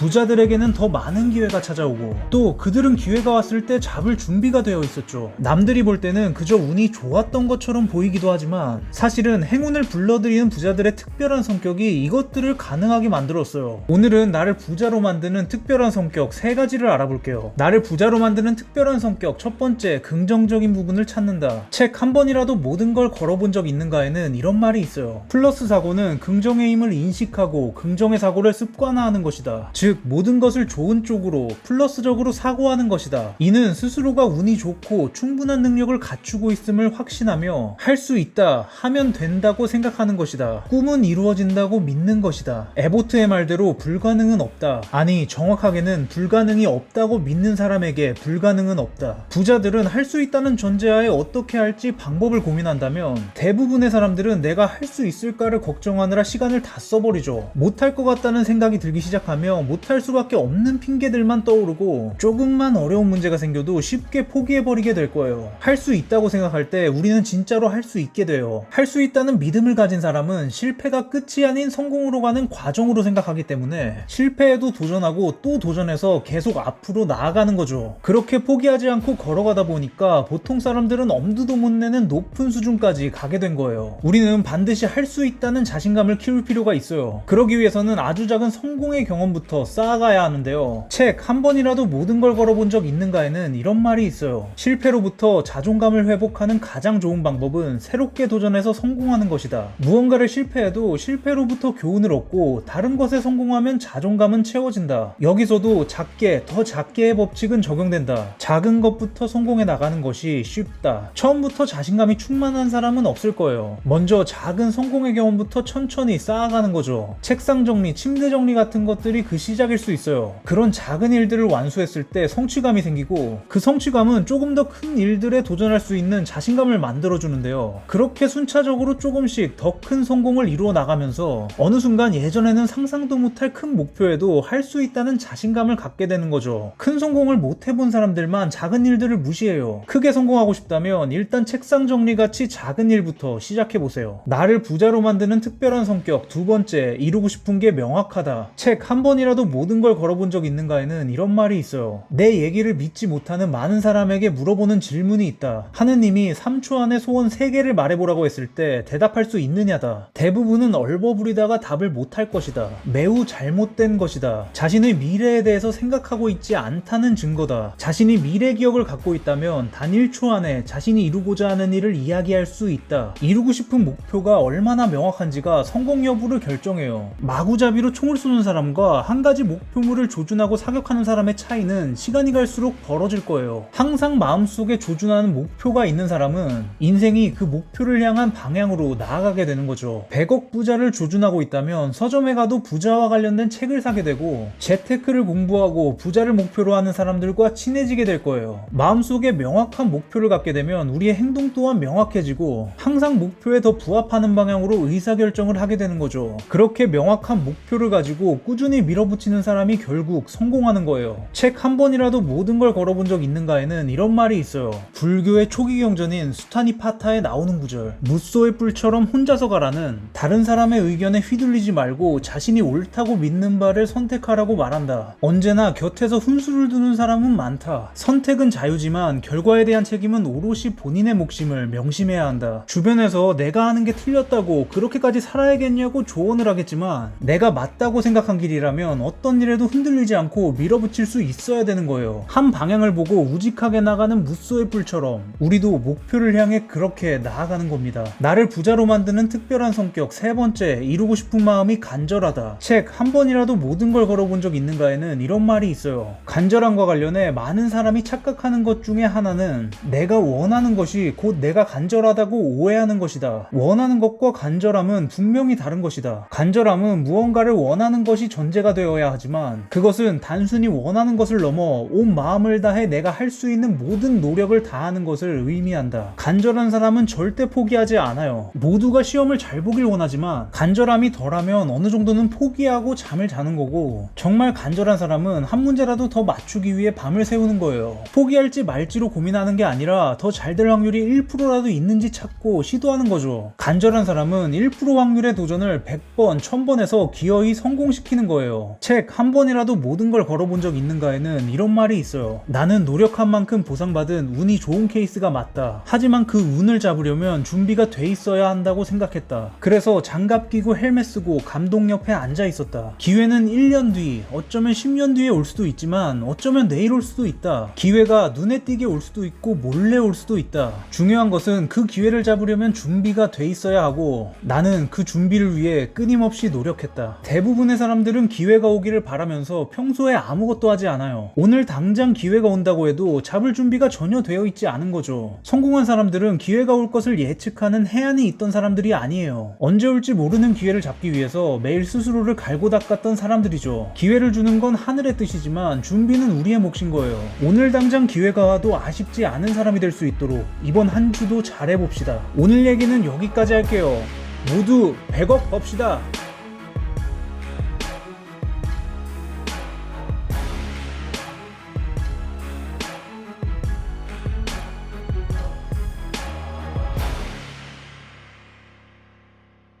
부자들에게는 더 많은 기회가 찾아오고 또 그들은 기회가 왔을 때 잡을 준비가 되어 있었죠. 남들이 볼 때는 그저 운이 좋았던 것처럼 보이기도 하지만 사실은 행운을 불러들이는 부자들의 특별한 성격이 이것들을 가능하게 만들었어요. 오늘은 나를 부자로 만드는 특별한 성격 3가지를 알아볼게요. 나를 부자로 만드는 특별한 성격 첫 번째, 긍정적인 부분을 찾는다. 책 한 번이라도 모든 걸 걸어본 적 있는가에는 이런 말이 있어요. 플러스 사고는 긍정의 힘을 인식하고 긍정의 사고를 습관화하는 것이다. 즉 모든 것을 좋은 쪽으로 플러스적으로 사고하는 것이다. 이는 스스로가 운이 좋고 충분한 능력을 갖추고 있음을 확신하며 할 수 있다, 하면 된다고 생각하는 것이다. 꿈은 이루어진다고 믿는 것이다. 에보트의 말대로 불가능은 없다. 아니 정확하게는 불가능이 없다고 믿는 사람에게 불가능은 없다. 부자들은 할 수 있다는 전제하에 어떻게 할지 방법을 고민한다면 대부분의 사람들은 내가 할 수 있을까를 걱정하느라 시간을 다 써버리죠. 못할 것 같다는 생각이 들기 시작하며 못할 수밖에 없는 핑계들만 떠오르고 조금만 어려운 문제가 생겨도 쉽게 포기해버리게 될 거예요. 할 수 있다고 생각할 때 우리는 진짜로 할 수 있게 돼요. 할 수 있다는 믿음을 가진 사람은 실패가 끝이 아닌 성공으로 가는 과정으로 생각하기 때문에 실패에도 도전하고 또 도전해서 계속 앞으로 나아가는 거죠. 그렇게 포기하지 않고 걸어가다 보니까 보통 사람들은 엄두도 못 내는 높은 수준까지 가게 된 거예요. 우리는 반드시 할 수 있다는 자신감을 키울 필요가 있어요. 그러기 위해서는 아주 작은 성공의 경험부터 쌓아가야 하는데요. 책 한 번이라도 모든 걸 걸어본 적 있는가에는 이런 말이 있어요. 실패로부터 자존감을 회복하는 가장 좋은 방법은 새롭게 도전해서 성공하는 것이다. 무언가를 실패해도 실패로부터 교훈을 얻고 다른 것에 성공하면 자존감은 채워진다. 여기서도 작게, 더 작게의 법칙은 적용된다. 작은 것부터 성공해 나가는 것이 쉽다. 처음부터 자신감이 충만한 사람은 없을 거예요. 먼저 작은 성공의 경험부터 천천히 쌓아가는 거죠. 책상 정리, 침대 정리 같은 것들이 그 시작일 수 있어요. 그런 작은 일들을 완수했을 때 성취감이 생기고 그 성취감은 조금 더 큰 일들에 도전할 수 있는 자신감을 만들어주는데요. 그렇게 순차적으로 조금씩 더 큰 성공을 이루어 나가면서 어느 순간 예전에는 상상도 못할 큰 목표에도 할 수 있다는 자신감을 갖게 되는 거죠. 큰 성공을 못 해본 사람들만 작은 일들을 무시해요. 크게 성공하고 싶다면 일단 책상 정리같이 작은 일부터 시작해보세요. 나를 부자로 만드는 특별한 성격 두 번째, 이루고 싶은 게 명확하다. 책 한 번이라도 모든 걸 걸어본 적 있는가에는 이런 말이 있어요. 내 얘기를 믿지 못하는 많은 사람에게 물어보는 질문이 있다. 하느님이 3초 안에 소원 3개를 말해보라고 했을 때 대답할 수 있느냐다. 대부분은 얼버무리다가 답을 못할 것이다. 매우 잘못된 것이다. 자신의 미래에 대해서 생각하고 있지 않다는 증거다. 자신이 미래 기억을 갖고 있다면 단 1초 안에 자신이 이루고자 하는 일을 이야기할 수 있다. 이루고 싶은 목표가 얼마나 명확한지가 성공 여부를 결정해요. 마구잡이로 총을 쏘는 사람과 한 가지 목표물을 조준하고 사격하는 사람의 차이는 시간이 갈수록 벌어질 거예요. 항상 마음속에 조준하는 목표가 있는 사람은 인생이 그 목표를 향한 방향으로 나아가게 되는 거죠. 100억 부자를 조준하고 있다면 서점에 가도 부자와 관련된 책을 사게 되고 재테크를 공부하고 부자를 목표로 하는 사람들과 친해지게 될 거예요. 마음속에 명확한 목표를 갖게 되면 우리의 행동 또한 명확해지고 항상 목표에 더 부합하는 방향으로 의사결정을 하게 되는 거죠. 그렇게 명확한 목표를 가지고 꾸준히 밀어붙이는 사람이 결국 성공하는 거예요. 책 한 번이라도 모든 걸 걸어본 적 있는가에는 이런 말이 있어요. 불교의 초기 경전인 수타니파타에 나오는 구절. 무쏘의 뿔처럼 혼자서 가라는 다른 사람의 의견에 휘둘리지 말고 자신이 옳다고 믿는 바를 선택하라고 말한다. 언제나 곁에서 훈수를 두는 사람은 많다. 선택은 자유지만 결과에 대한 책임은 오롯이 본인의 몫임을 명심해야 한다. 주변에서 내가 하는 게 틀렸다고 그렇게까지 살아야겠냐고 조언을 하겠지만 내가 맞다고 생각한 길이라면 어떤 일에도 흔들리지 않고 밀어붙일 수 있어야 되는 거예요. 한 방향을 보고 우직하게 나가는 무쏘의 뿔처럼 우리도 목표를 향해 그렇게 나아가는 겁니다. 나를 부자로 만드는 특별한 성격 세 번째, 이루고 싶은 마음이 간절하다. 책 한 번이라도 모든 걸 걸어본 적 있는가에는 이런 말이 있어요. 간절함과 관련해 많은 사람이 착각하는 것 중에 하나는 내가 원하는 것이 곧 내가 간절하다고 오해하는 것이다. 원하는 것과 간절함은 분명히 다른 것이다. 간절함은 무언가를 원하는 것이 전제가 되어야 하지만 그것은 단순히 원하는 것을 넘어 온 마음을 다해 내가 할 수 있는 모든 노력을 다하는 것을 의미한다. 간절한 사람은 절대 포기하지 않아요. 모두가 시험을 잘 보길 원하지만 간절함이 덜하면 어느 정도는 포기하고 잠을 자는 거고 정말 간절한 사람은 한 문제라도 더 맞추기 위해 밤을 새우는 거예요. 포기할지 말지로 고민하는 게 아니라 더 잘 될 확률이 1%라도 있는지 찾고 시도하는 거죠. 간절한 사람은 1% 확률의 도전을 100번, 1000번 해서 기어이 성공시키는 거예요. 책 한 번이라도 모든 걸 걸어본 적 있는가에는 이런 말이 있어요. 나는 노력한 만큼 보상받은 운이 좋은 케이스가 맞다. 하지만 그 운을 잡으려면 준비가 돼 있어야 한다고 생각했다. 그래서 장갑 끼고 헬멧 쓰고 감독 옆에 앉아 있었다. 기회는 1년 뒤, 어쩌면 10년 뒤에 올 수도 있지만 어쩌면 내일 올 수도 있다. 기회가 눈에 띄게 올 수도 있고 몰래 올 수도 있다. 중요한 것은 그 기회를 잡으려면 준비가 돼 있어야 하고 나는 그 준비를 위해 끊임없이 노력했다. 대부분의 사람들은 기회가 오기를 바라면서 평소에 아무것도 하지 않아요. 오늘 당장 기회가 온다고 해도 잡을 준비가 전혀 되어 있지 않은 거죠. 성공한 사람들은 기회가 올 것을 예측하는 해안이 있던 사람들이 아니에요. 언제 올지 모르는 기회를 잡기 위해서 매일 스스로를 갈고 닦았던 사람들이죠. 기회를 주는 건 하늘의 뜻이지만 준비는 우리의 몫인 거예요. 오늘 당장 기회가 와도 아쉽지 않은 사람이 될 수 있도록 이번 한 주도 잘해봅시다. 오늘 얘기는 여기까지 할게요. 모두 100억 법시다.